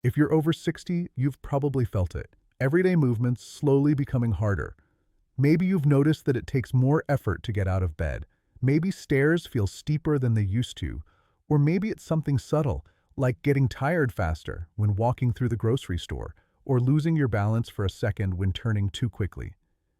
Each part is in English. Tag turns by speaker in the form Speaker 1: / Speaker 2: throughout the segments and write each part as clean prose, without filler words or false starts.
Speaker 1: If you're over 60, you've probably felt it. Everyday movements slowly becoming harder. Maybe you've noticed that it takes more effort to get out of bed. Maybe stairs feel steeper than they used to. Or maybe it's something subtle, like getting tired faster when walking through the grocery store, or losing your balance for a second when turning too quickly.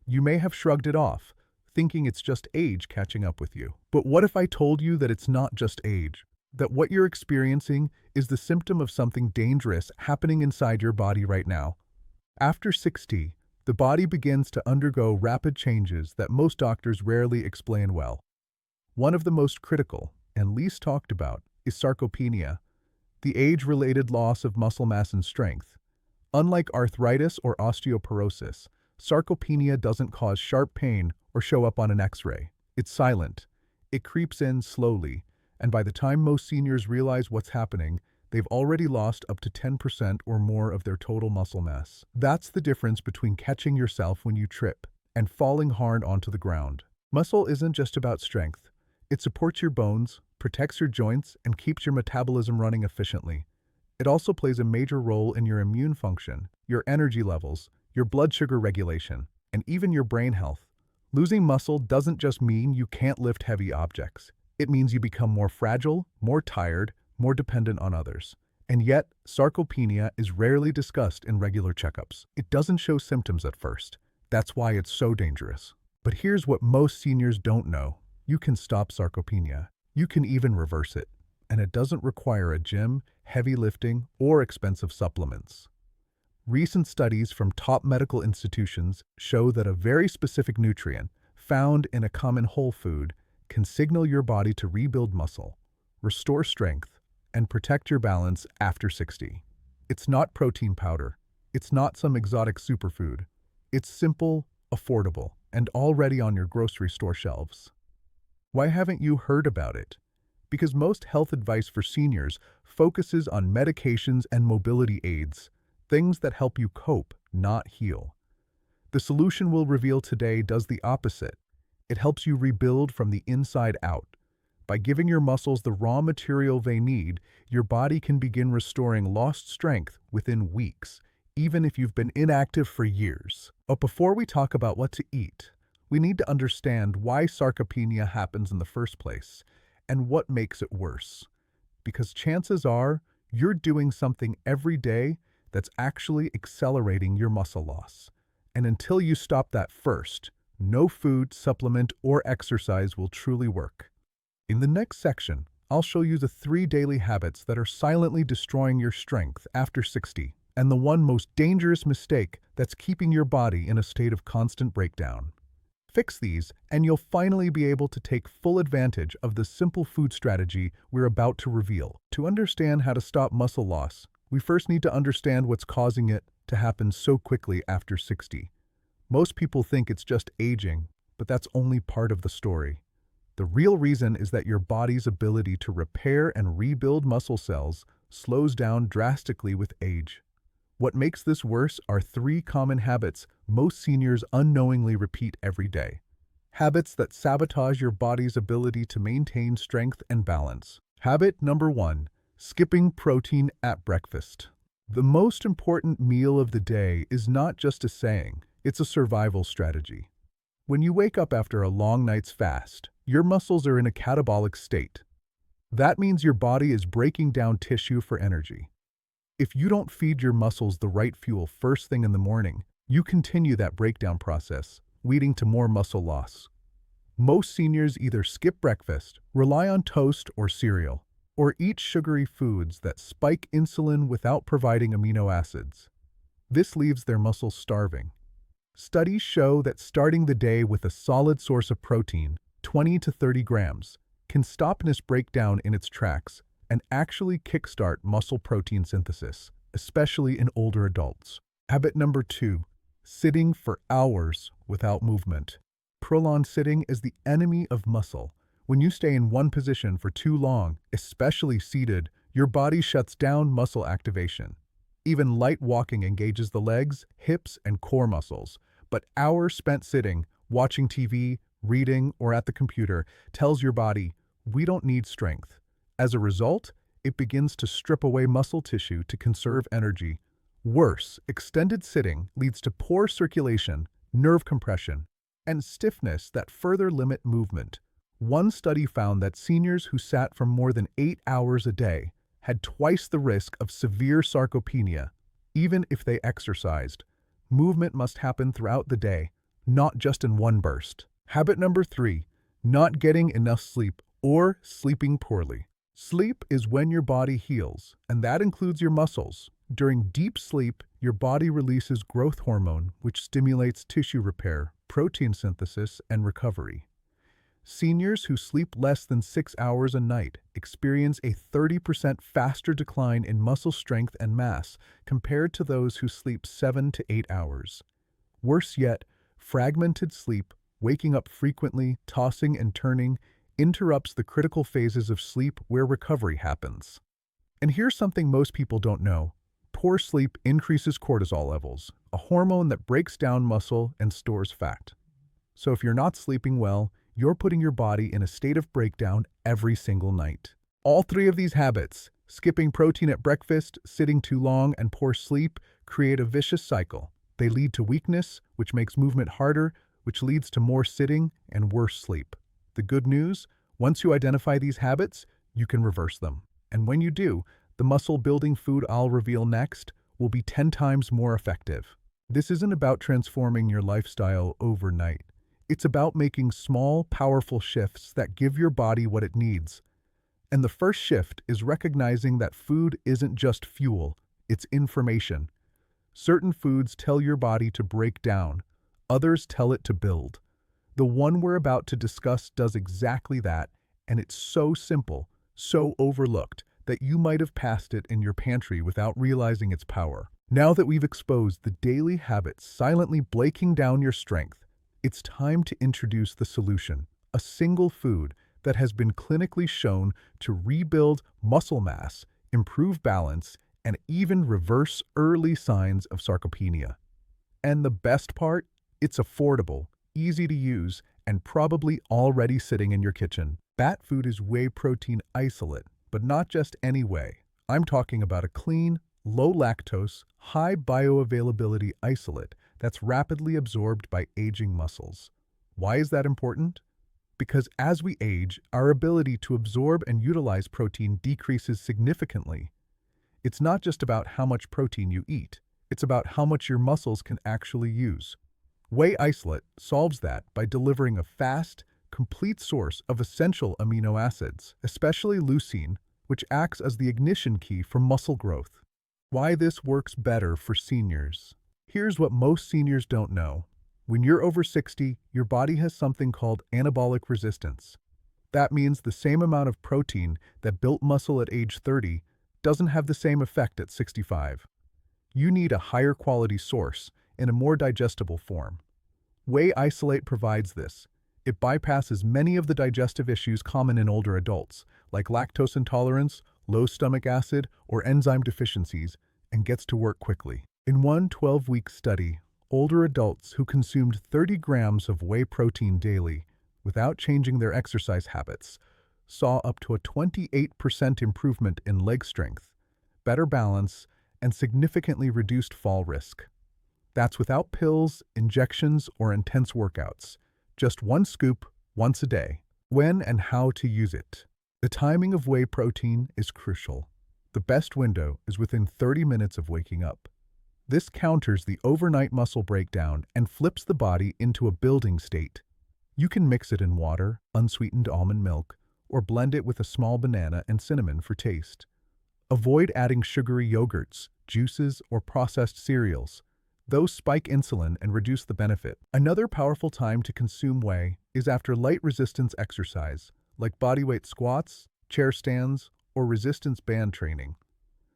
Speaker 1: You may have shrugged it off, thinking it's just age catching up with you. But what if I told you that it's not just age? That what you're experiencing is the symptom of something dangerous happening inside your body right now? After 60, the body begins to undergo rapid changes that most doctors rarely explain well. One of the most critical and least talked about is sarcopenia, the age-related loss of muscle mass and strength. Unlike arthritis or osteoporosis, sarcopenia doesn't cause sharp pain or show up on an X-ray. It's silent. It creeps in slowly, and by the time most seniors realize what's happening, they've already lost up to 10% or more of their total muscle mass. That's the difference between catching yourself when you trip and falling hard onto the ground. Muscle isn't just about strength. It supports your bones, protects your joints, and keeps your metabolism running efficiently. It also plays a major role in your immune function, your energy levels, your blood sugar regulation, and even your brain health. Losing muscle doesn't just mean you can't lift heavy objects. It means you become more fragile, more tired, more dependent on others. And yet, sarcopenia is rarely discussed in regular checkups. It doesn't show symptoms at first. That's why it's so dangerous. But here's what most seniors don't know. You can stop sarcopenia. You can even reverse it. And it doesn't require a gym, heavy lifting, or expensive supplements. Recent studies from top medical institutions show that a very specific nutrient, found in a common whole food, can signal your body to rebuild muscle, restore strength, and protect your balance after 60. It's not protein powder. It's not some exotic superfood. It's simple, affordable, and already on your grocery store shelves. Why haven't you heard about it? Because most health advice for seniors focuses on medications and mobility aids, things that help you cope, not heal. The solution we'll reveal today does the opposite. It helps you rebuild from the inside out. By giving your muscles the raw material they need, your body can begin restoring lost strength within weeks, even if you've been inactive for years. But before we talk about what to eat, we need to understand why sarcopenia happens in the first place and what makes it worse. Because chances are you're doing something every day that's actually accelerating your muscle loss. And until you stop that first, no food, supplement, or exercise will truly work. In the next section, I'll show you the 3 daily habits that are silently destroying your strength after 60, and the one most dangerous mistake that's keeping your body in a state of constant breakdown. Fix these, and you'll finally be able to take full advantage of the simple food strategy we're about to reveal. To understand how to stop muscle loss, we first need to understand what's causing it to happen so quickly after 60. Most people think it's just aging, but that's only part of the story. The real reason is that your body's ability to repair and rebuild muscle cells slows down drastically with age. What makes this worse are 3 common habits most seniors unknowingly repeat every day. Habits that sabotage your body's ability to maintain strength and balance. Habit number 1. Skipping protein at breakfast. The most important meal of the day is not just a saying, it's a survival strategy. When you wake up after a long night's fast, your muscles are in a catabolic state. That means your body is breaking down tissue for energy. If you don't feed your muscles the right fuel first thing in the morning, you continue that breakdown process, leading to more muscle loss. Most seniors either skip breakfast, rely on toast or cereal, or eat sugary foods that spike insulin without providing amino acids. This leaves their muscles starving. Studies show that starting the day with a solid source of protein, 20 to 30 grams, can stop this breakdown in its tracks and actually kickstart muscle protein synthesis, especially in older adults. Habit number 2. Sitting for hours without movement. Prolonged sitting is the enemy of muscle. When you stay in one position for too long, especially seated, your body shuts down muscle activation. Even light walking engages the legs, hips, and core muscles. But hours spent sitting, watching TV, reading, or at the computer tells your body, we don't need strength. As a result, it begins to strip away muscle tissue to conserve energy. Worse, extended sitting leads to poor circulation, nerve compression, and stiffness that further limit movement. One study found that seniors who sat for more than 8 hours a day had twice the risk of severe sarcopenia, even if they exercised. Movement must happen throughout the day, not just in one burst. Habit number 3, not getting enough sleep or sleeping poorly. Sleep is when your body heals, and that includes your muscles. During deep sleep, your body releases growth hormone, which stimulates tissue repair, protein synthesis, and recovery. Seniors who sleep less than 6 hours a night experience a 30% faster decline in muscle strength and mass compared to those who sleep 7 to 8 hours. Worse yet, fragmented sleep, waking up frequently, tossing and turning, interrupts the critical phases of sleep where recovery happens. And here's something most people don't know. Poor sleep increases cortisol levels, a hormone that breaks down muscle and stores fat. So if you're not sleeping well, you're putting your body in a state of breakdown every single night. All 3 of these habits, skipping protein at breakfast, sitting too long, and poor sleep, create a vicious cycle. They lead to weakness, which makes movement harder, which leads to more sitting and worse sleep. The good news, once you identify these habits, you can reverse them. And when you do, the muscle-building food I'll reveal next will be 10 times more effective. This isn't about transforming your lifestyle overnight. It's about making small, powerful shifts that give your body what it needs. And the first shift is recognizing that food isn't just fuel, it's information. Certain foods tell your body to break down, others tell it to build. The one we're about to discuss does exactly that, and it's so simple, so overlooked, that you might have passed it in your pantry without realizing its power. Now that we've exposed the daily habits silently breaking down your strength, it's time to introduce the solution, a single food that has been clinically shown to rebuild muscle mass, improve balance, and even reverse early signs of sarcopenia. And the best part? It's affordable, easy to use, and probably already sitting in your kitchen. Bat food is whey protein isolate, but not just any whey. I'm talking about a clean, low-lactose, high bioavailability isolate that's rapidly absorbed by aging muscles. Why is that important? Because as we age, our ability to absorb and utilize protein decreases significantly. It's not just about how much protein you eat, it's about how much your muscles can actually use. Whey isolate solves that by delivering a fast, complete source of essential amino acids, especially leucine, which acts as the ignition key for muscle growth. Why this works better for seniors. Here's what most seniors don't know. When you're over 60, your body has something called anabolic resistance. That means the same amount of protein that built muscle at age 30 doesn't have the same effect at 65. You need a higher quality source in a more digestible form. Whey isolate provides this. It bypasses many of the digestive issues common in older adults, like lactose intolerance, low stomach acid, or enzyme deficiencies, and gets to work quickly. In one 12-week study, older adults who consumed 30 grams of whey protein daily without changing their exercise habits saw up to a 28% improvement in leg strength, better balance, and significantly reduced fall risk. That's without pills, injections, or intense workouts. Just one scoop, once a day. When and how to use it. The timing of whey protein is crucial. The best window is within 30 minutes of waking up. This counters the overnight muscle breakdown and flips the body into a building state. You can mix it in water, unsweetened almond milk, or blend it with a small banana and cinnamon for taste. Avoid adding sugary yogurts, juices, or processed cereals. Those spike insulin and reduce the benefit. Another powerful time to consume whey is after light resistance exercise, like bodyweight squats, chair stands, or resistance band training.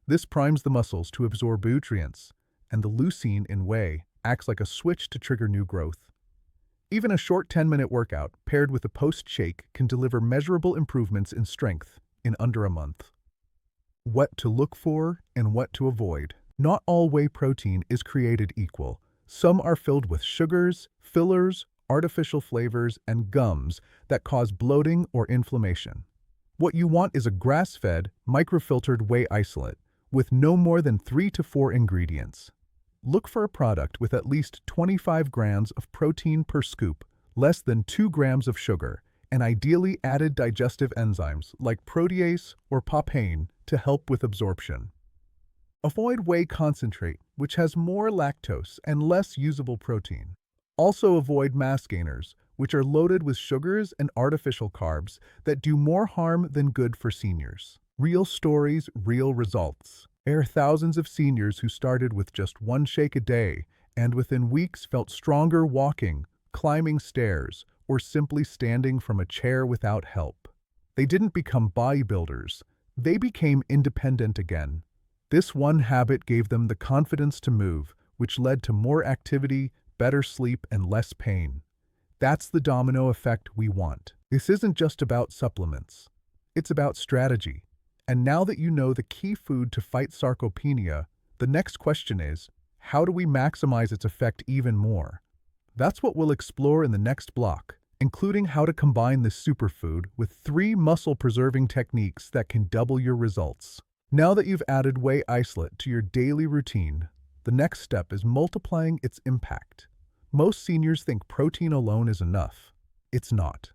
Speaker 1: This primes the muscles to absorb nutrients, and the leucine in whey acts like a switch to trigger new growth. Even a short 10-minute workout paired with a post-shake can deliver measurable improvements in strength in under a month. What to look for and what to avoid. Not all whey protein is created equal. Some are filled with sugars, fillers, artificial flavors, and gums that cause bloating or inflammation. What you want is a grass-fed, microfiltered whey isolate with no more than 3 to 4 ingredients. Look for a product with at least 25 grams of protein per scoop, less than 2 grams of sugar, and ideally added digestive enzymes like protease or papain to help with absorption. Avoid whey concentrate, which has more lactose and less usable protein. Also avoid mass gainers, which are loaded with sugars and artificial carbs that do more harm than good for seniors. Real stories, real results. There are thousands of seniors who started with just one shake a day and within weeks felt stronger walking, climbing stairs, or simply standing from a chair without help. They didn't become bodybuilders. They became independent again. This one habit gave them the confidence to move, which led to more activity, better sleep, and less pain. That's the domino effect we want. This isn't just about supplements. It's about strategy. And now that you know the key food to fight sarcopenia, the next question is, how do we maximize its effect even more? That's what we'll explore in the next block, including how to combine this superfood with 3 muscle-preserving techniques that can double your results. Now that you've added whey isolate to your daily routine, the next step is multiplying its impact. Most seniors think protein alone is enough. It's not.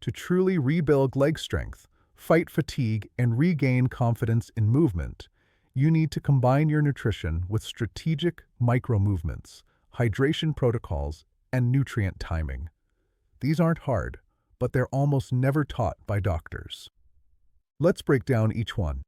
Speaker 1: To truly rebuild leg strength, fight fatigue, and regain confidence in movement, you need to combine your nutrition with strategic micro-movements, hydration protocols, and nutrient timing. These aren't hard, but they're almost never taught by doctors. Let's break down each one.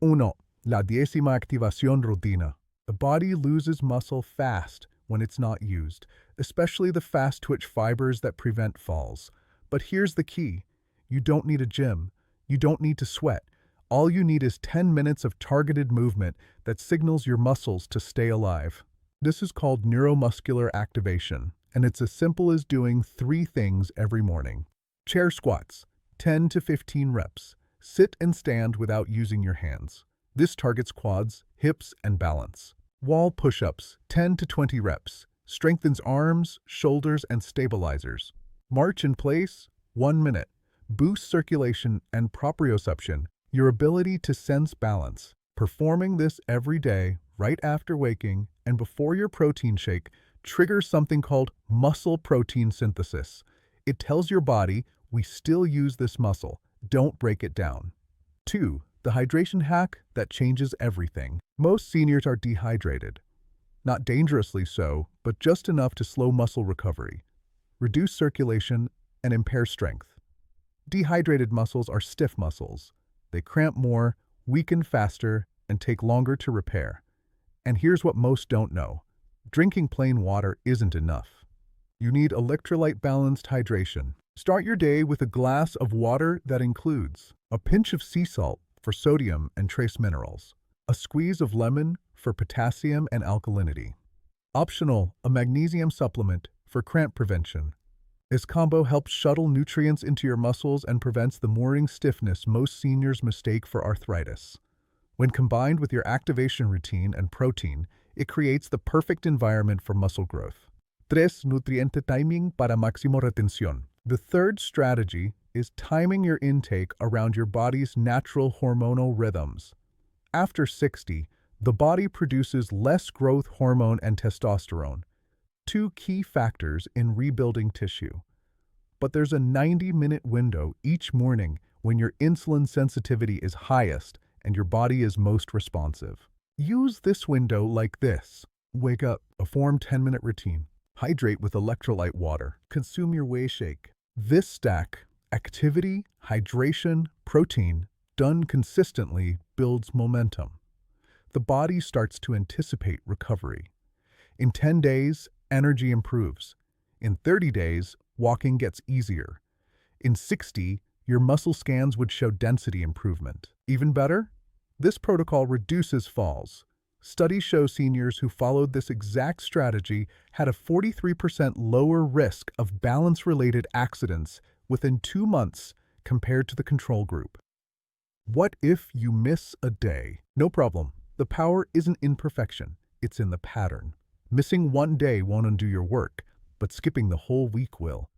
Speaker 1: 1. La décima activación rutina. The body loses muscle fast when it's not used, especially the fast-twitch fibers that prevent falls. But here's the key. You don't need a gym. You don't need to sweat. All you need is 10 minutes of targeted movement that signals your muscles to stay alive. This is called neuromuscular activation, and it's as simple as doing 3 things every morning. Chair squats, 10 to 15 reps. Sit and stand without using your hands. This targets quads, hips, and balance. Wall push-ups, 10 to 20 reps. Strengthens arms, shoulders, and stabilizers. March in place, 1 minute. Boosts circulation and proprioception, your ability to sense balance. Performing this every day, right after waking, and before your protein shake, triggers something called muscle protein synthesis. It tells your body, we still use this muscle. Don't break it down. 2. The hydration hack that changes everything. Most seniors are dehydrated. Not dangerously so, but just enough to slow muscle recovery, reduce circulation, and impair strength. Dehydrated muscles are stiff muscles. They cramp more, weaken faster, and take longer to repair. And here's what most don't know. Drinking plain water isn't enough. You need electrolyte-balanced hydration. Start your day with a glass of water that includes a pinch of sea salt for sodium and trace minerals, a squeeze of lemon for potassium and alkalinity. Optional, a magnesium supplement for cramp prevention. This combo helps shuttle nutrients into your muscles and prevents the morning stiffness most seniors mistake for arthritis. When combined with your activation routine and protein, it creates the perfect environment for muscle growth. 3. Nutriente timing para máximo retención. The third strategy is timing your intake around your body's natural hormonal rhythms. After 60, the body produces less growth hormone and testosterone, 2 key factors in rebuilding tissue. But there's a 90-minute window each morning when your insulin sensitivity is highest and your body is most responsive. Use this window like this. Wake up, perform 10-minute routine. Hydrate with electrolyte water. Consume your whey shake. This stack, activity, hydration, protein, done consistently builds momentum. The body starts to anticipate recovery. In 10 days, energy improves. In 30 days, walking gets easier. In 60, your muscle scans would show density improvement. Even better, this protocol reduces falls. Studies show seniors who followed this exact strategy had a 43% lower risk of balance-related accidents within 2 months compared to the control group. What if you miss a day? No problem. The power isn't in perfection, it's in the pattern. Missing 1 day won't undo your work, but skipping the whole week will.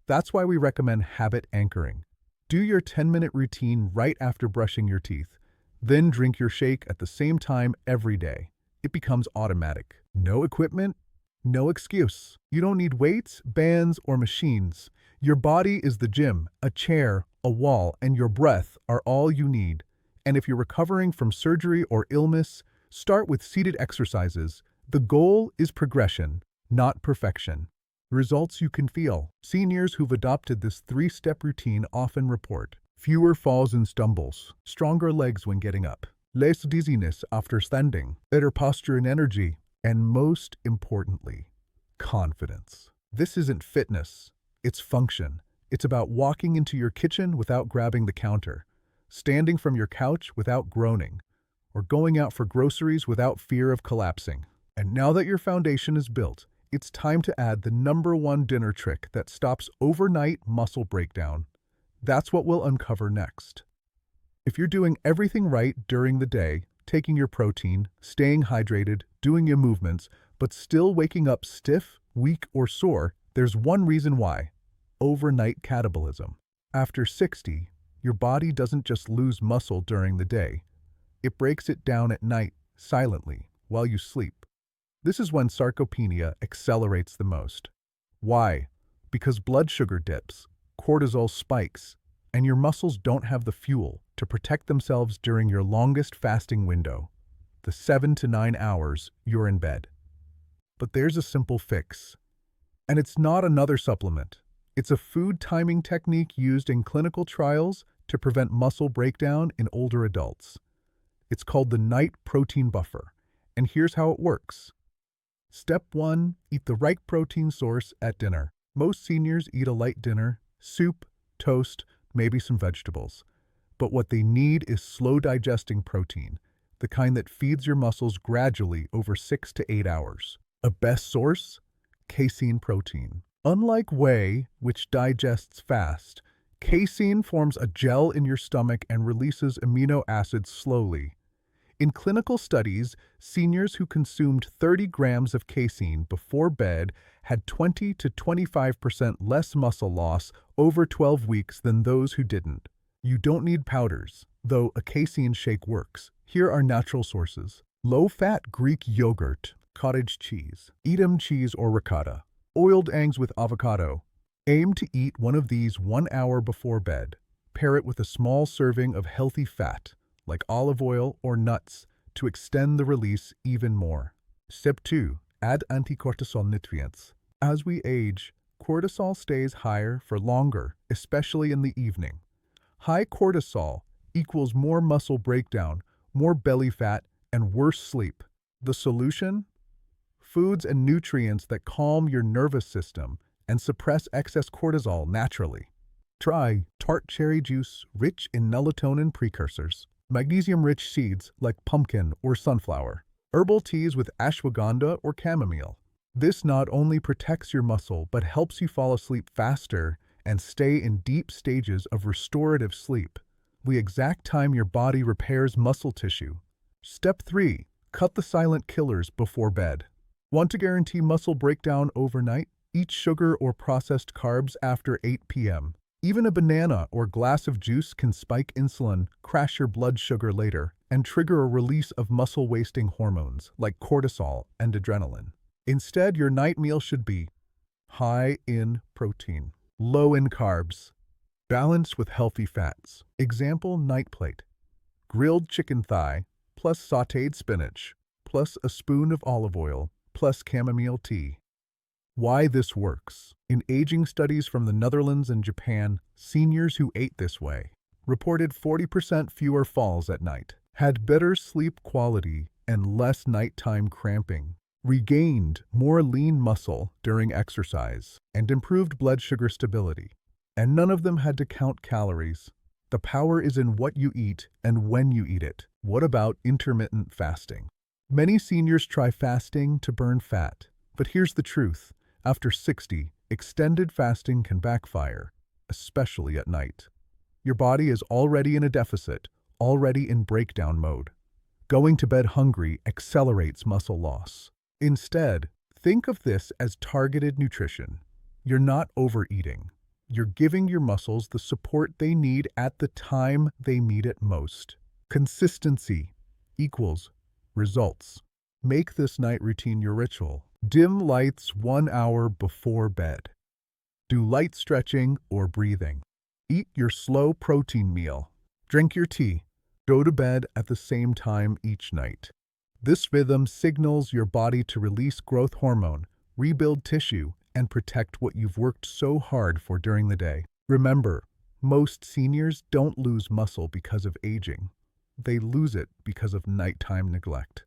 Speaker 1: That's why we recommend habit anchoring. Do your 10-minute routine right after brushing your teeth. Then drink your shake at the same time every day. It becomes automatic. No equipment, no excuse. You don't need weights, bands, or machines. Your body is the gym, a chair, a wall, and your breath are all you need. And if you're recovering from surgery or illness, start with seated exercises. The goal is progression, not perfection. Results you can feel. Seniors who've adopted this 3-step routine often report fewer falls and stumbles, stronger legs when getting up, less dizziness after standing, better posture and energy, and most importantly, confidence. This isn't fitness, it's function. It's about walking into your kitchen without grabbing the counter, standing from your couch without groaning, or going out for groceries without fear of collapsing. And now that your foundation is built, it's time to add the #1 dinner trick that stops overnight muscle breakdown. That's what we'll uncover next. If you're doing everything right during the day, taking your protein, staying hydrated, doing your movements, but still waking up stiff, weak, or sore, there's one reason why: overnight catabolism. After 60, your body doesn't just lose muscle during the day. It breaks it down at night, silently, while you sleep. This is when sarcopenia accelerates the most. Why? Because blood sugar dips, cortisol spikes, and your muscles don't have the fuel to protect themselves during your longest fasting window, the 7 to 9 hours you're in bed. But there's a simple fix. And it's not another supplement. It's a food timing technique used in clinical trials to prevent muscle breakdown in older adults. It's called the night protein buffer, and here's how it works. Step 1, eat the right protein source at dinner. Most seniors eat a light dinner, soup, toast, maybe some vegetables. But what they need is slow-digesting protein, the kind that feeds your muscles gradually over 6 to 8 hours. A best source? Casein protein. Unlike whey, which digests fast, casein forms a gel in your stomach and releases amino acids slowly. In clinical studies, seniors who consumed 30 grams of casein before bed had 20 to 25% less muscle loss over 12 weeks than those who didn't. You don't need powders, though a casein shake works. Here are natural sources: low-fat Greek yogurt, cottage cheese, Edam cheese or ricotta, oiled eggs with avocado. Aim to eat one of these 1 hour before bed. Pair it with a small serving of healthy fat, like olive oil or nuts, to extend the release even more. Step 2. Add anticortisol nutrients. As we age, cortisol stays higher for longer, especially in the evening. High cortisol equals more muscle breakdown, more belly fat, and worse sleep. The solution? Foods and nutrients that calm your nervous system and suppress excess cortisol naturally. Try tart cherry juice, rich in melatonin precursors. Magnesium-rich seeds like pumpkin or sunflower. Herbal teas with ashwagandha or chamomile. This not only protects your muscle but helps you fall asleep faster and stay in deep stages of restorative sleep, the exact time your body repairs muscle tissue. Step 3. Cut the silent killers before bed. Want to guarantee muscle breakdown overnight? Eat sugar or processed carbs after 8 p.m. Even a banana or glass of juice can spike insulin, crash your blood sugar later, and trigger a release of muscle-wasting hormones like cortisol and adrenaline. Instead, your night meal should be high in protein, low in carbs, balanced with healthy fats. Example night plate: grilled chicken thigh, plus sautéed spinach, plus a spoon of olive oil, plus chamomile tea. Why this works? In aging studies from the Netherlands and Japan, seniors who ate this way reported 40% fewer falls at night, had better sleep quality and less nighttime cramping, regained more lean muscle during exercise, and improved blood sugar stability. And none of them had to count calories. The power is in what you eat and when you eat it. What about intermittent fasting? Many seniors try fasting to burn fat, but here's the truth. After 60, extended fasting can backfire, especially at night. Your body is already in a deficit, already in breakdown mode. Going to bed hungry accelerates muscle loss. Instead, think of this as targeted nutrition. You're not overeating. You're giving your muscles the support they need at the time they need it most. Consistency equals results. Make this night routine your ritual. Dim lights 1 hour before bed. Do light stretching or breathing. Eat your slow protein meal. Drink your tea. Go to bed at the same time each night. This rhythm signals your body to release growth hormone, rebuild tissue, and protect what you've worked so hard for during the day. Remember, most seniors don't lose muscle because of aging. They lose it because of nighttime neglect.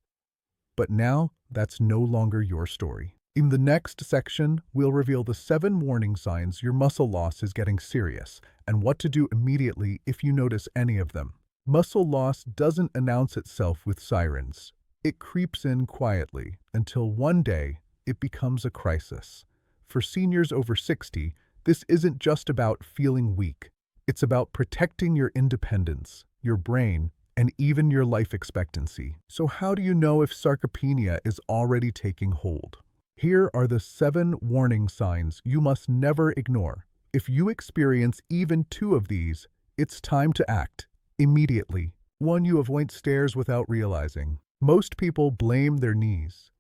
Speaker 1: But now, that's no longer your story. In the next section, we'll reveal the 7 warning signs your muscle loss is getting serious and what to do immediately if you notice any of them. Muscle loss doesn't announce itself with sirens. It creeps in quietly until one day it becomes a crisis. For seniors over 60, this isn't just about feeling weak. It's about protecting your independence, your brain, and even your life expectancy. So how do you know if sarcopenia is already taking hold? Here are the 7 warning signs you must never ignore. If you experience even 2 of these, it's time to act immediately. 1. You avoid stairs without realizing. Most people blame their knees,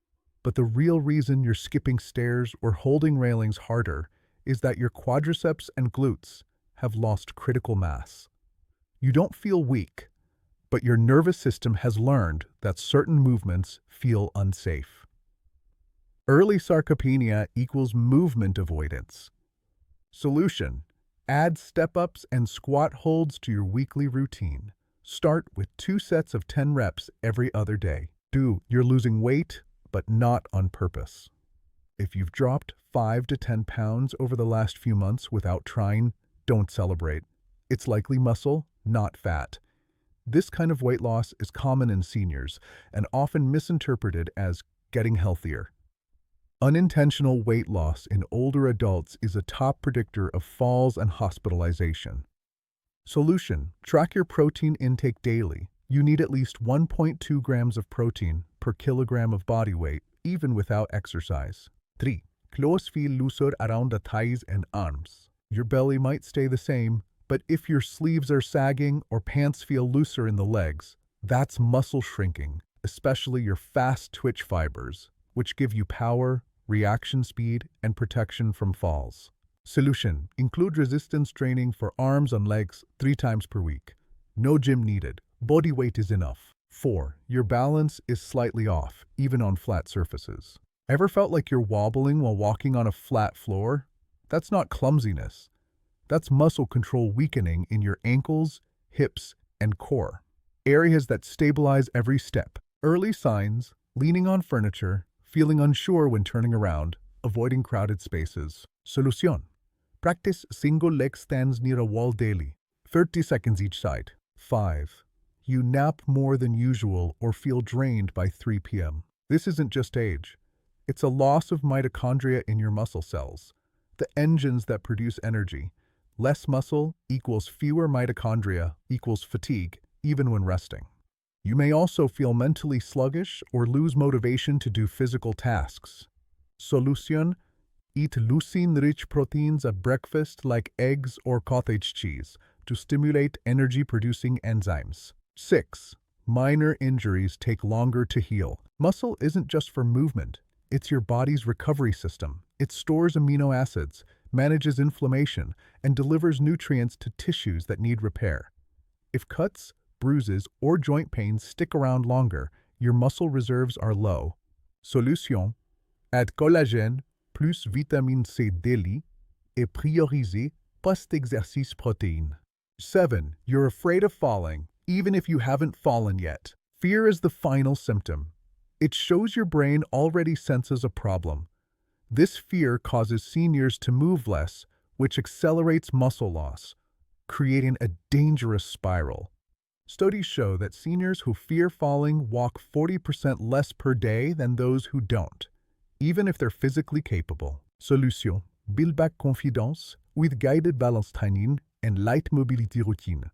Speaker 1: but the real reason you're skipping stairs or holding railings harder is that your quadriceps and glutes have lost critical mass. You don't feel weak, but your nervous system has learned that certain movements feel unsafe. Early sarcopenia equals movement avoidance. Solution: add step-ups and squat holds to your weekly routine. Start with 2 sets of 10 reps every other day. You're losing weight, but not on purpose. If you've dropped 5 to 10 pounds over the last few months without trying, don't celebrate. It's likely muscle, not fat. This kind of weight loss is common in seniors and often misinterpreted as getting healthier. Unintentional weight loss in older adults is a top predictor of falls and hospitalization. Solution: track your protein intake daily. You need at least 1.2 grams of protein per kilogram of body weight, even without exercise. 3. Clothes feel looser around the thighs and arms. Your belly might stay the same, but if your sleeves are sagging or pants feel looser in the legs, that's muscle shrinking, especially your fast twitch fibers, which give you power, reaction speed, and protection from falls. Solution: include resistance training for arms and legs 3 times per week. No gym needed. Body weight is enough. 4. Your balance is slightly off, even on flat surfaces. Ever felt like you're wobbling while walking on a flat floor? That's not clumsiness. That's muscle control weakening in your ankles, hips, and core, areas that stabilize every step. Early signs: leaning on furniture, feeling unsure when turning around, avoiding crowded spaces. Solution: practice single leg stands near a wall daily, 30 seconds each side. 5. You nap more than usual or feel drained by 3 p.m. This isn't just age. It's a loss of mitochondria in your muscle cells, the engines that produce energy. Less muscle equals fewer mitochondria equals fatigue, even when resting. You may also feel mentally sluggish or lose motivation to do physical tasks. Solution: eat leucine-rich proteins at breakfast like eggs or cottage cheese to stimulate energy-producing enzymes. 6. Minor injuries take longer to heal. Muscle isn't just for movement. It's your body's recovery system. It stores amino acids, manages inflammation, and delivers nutrients to tissues that need repair. If cuts, bruises, or joint pains stick around longer, your muscle reserves are low. Solution: add collagène plus vitamine C daily et prioriser post-exercice protéines. 7. You're afraid of falling, even if you haven't fallen yet. Fear is the final symptom. It shows your brain already senses a problem. This fear causes seniors to move less, which accelerates muscle loss, creating a dangerous spiral. Studies show that seniors who fear falling walk 40% less per day than those who don't, even if they're physically capable. Solution: build back confidence with guided balance training and light mobility routine.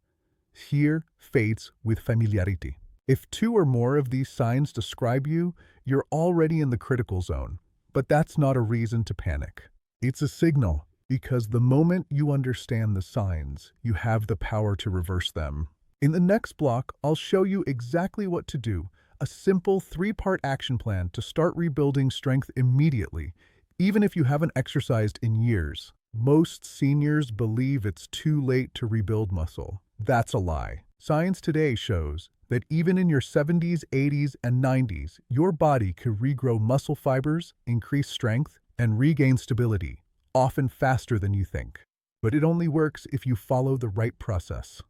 Speaker 1: Fear fades with familiarity. If 2 or more of these signs describe you, you're already in the critical zone. But that's not a reason to panic. It's a signal. Because the moment you understand the signs, you have the power to reverse them. In the next block, I'll show you exactly what to do, a simple 3-part action plan to start rebuilding strength immediately, even if you haven't exercised in years. Most seniors believe it's too late to rebuild muscle. That's a lie. Science today shows that even in your 70s, 80s, and 90s, your body can regrow muscle fibers, increase strength, and regain stability, often faster than you think. But it only works if you follow the right process.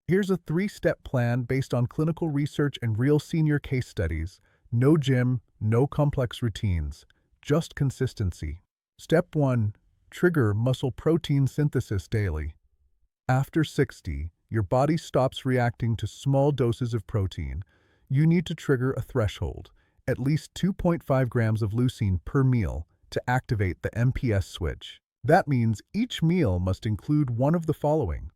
Speaker 1: Here's a 3-step plan based on clinical research and real senior case studies. No gym, no complex routines, just consistency. Step 1. Trigger muscle protein synthesis daily. After 60, your body stops reacting to small doses of protein. You need to trigger a threshold, at least 2.5 grams of leucine per meal, to activate the MPS switch. That means each meal must include one of the following: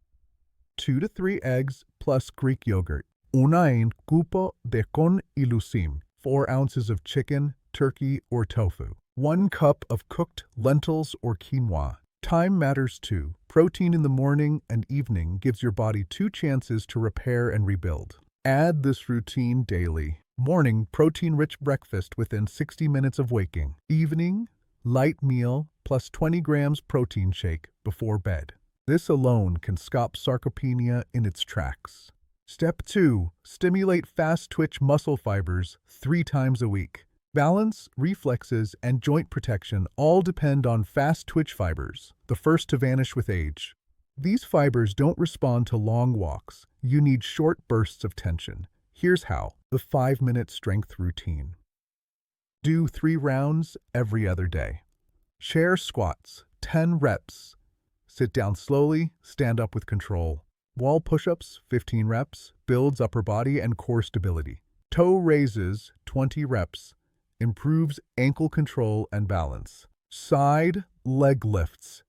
Speaker 1: 2 to 3 eggs plus Greek yogurt, un cupo de con y leucine, 4 ounces of chicken, turkey, or tofu, 1 cup of cooked lentils or quinoa. Time matters too. Protein in the morning and evening gives your body 2 chances to repair and rebuild. Add this routine daily. Morning, protein-rich breakfast within 60 minutes of waking. Evening, light meal plus 20 grams protein shake before bed. This alone can stop sarcopenia in its tracks. Step 2. Stimulate fast-twitch muscle fibers 3 times a week. Balance, reflexes, and joint protection all depend on fast-twitch fibers, the first to vanish with age. These fibers don't respond to long walks. You need short bursts of tension. Here's how. The 5-minute strength routine. Do 3 rounds every other day. Chair squats, 10 reps. Sit down slowly, stand up with control. Wall push-ups, 15 reps, builds upper body and core stability. Toe raises, 20 reps, improves ankle control and balance. Side leg lifts,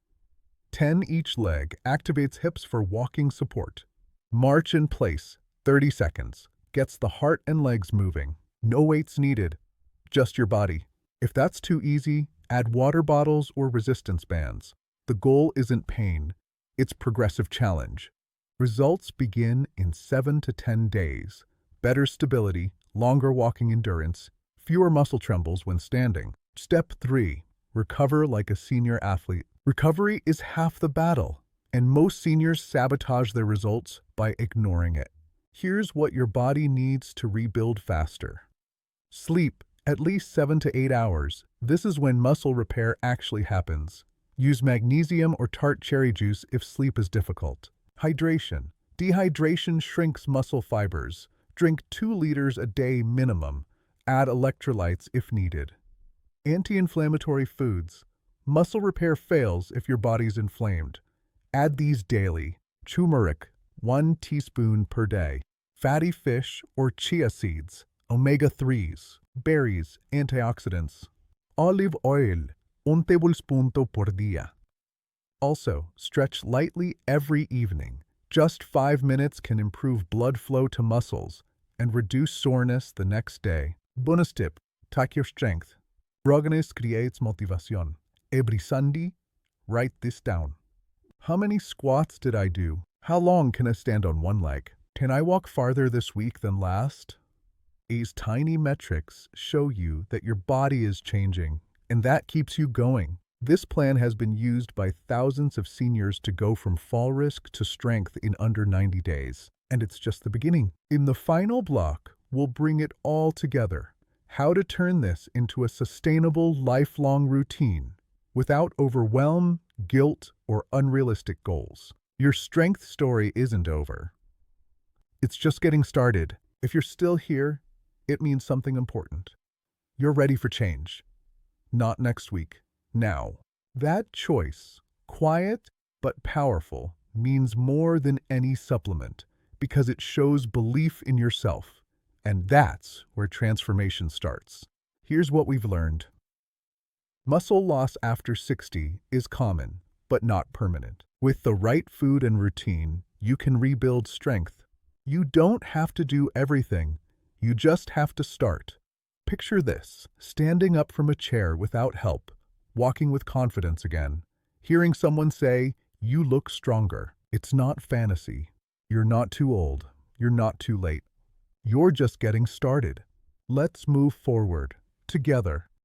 Speaker 1: 10 each leg, activates hips for walking support. March in place, 30 seconds, gets the heart and legs moving. No weights needed, just your body. If that's too easy, add water bottles or resistance bands. The goal isn't pain, it's progressive challenge. Results begin in 7 to 10 days. Better stability, longer walking endurance, fewer muscle trembles when standing. Step 3. Recover like a senior athlete. Recovery is half the battle, and most seniors sabotage their results by ignoring it. Here's what your body needs to rebuild faster. Sleep, at least 7 to 8 hours. This is when muscle repair actually happens. Use magnesium or tart cherry juice if sleep is difficult. Hydration. Dehydration shrinks muscle fibers. Drink 2 liters a day minimum. Add electrolytes if needed. Anti-inflammatory foods. Muscle repair fails if your body's inflamed. Add these daily. Turmeric, 1 teaspoon per day. Fatty fish or chia seeds. Omega-3s. Berries, antioxidants. Olive oil, 1 tablespoon por día. Also, stretch lightly every evening. Just 5 minutes can improve blood flow to muscles and reduce soreness the next day. Bonus tip, track your strength. Progress creates motivation. Every Sunday, write this down. How many squats did I do? How long can I stand on one leg? Can I walk farther this week than last? These tiny metrics show you that your body is changing, and that keeps you going. This plan has been used by thousands of seniors to go from fall risk to strength in under 90 days. And it's just the beginning. In the final block, we'll bring it all together. How to turn this into a sustainable, lifelong routine without overwhelm, guilt, or unrealistic goals. Your strength story isn't over. It's just getting started. If you're still here, it means something important. You're ready for change. Not next week. Now. That choice, quiet but powerful, means more than any supplement because it shows belief in yourself. And that's where transformation starts. Here's what we've learned. Muscle loss after 60 is common, but not permanent. With the right food and routine, you can rebuild strength. You don't have to do everything. You just have to start. Picture this, standing up from a chair without help, walking with confidence again. Hearing someone say, "You look stronger," it's not fantasy. You're not too old. You're not too late. You're just getting started. Let's move forward. Together.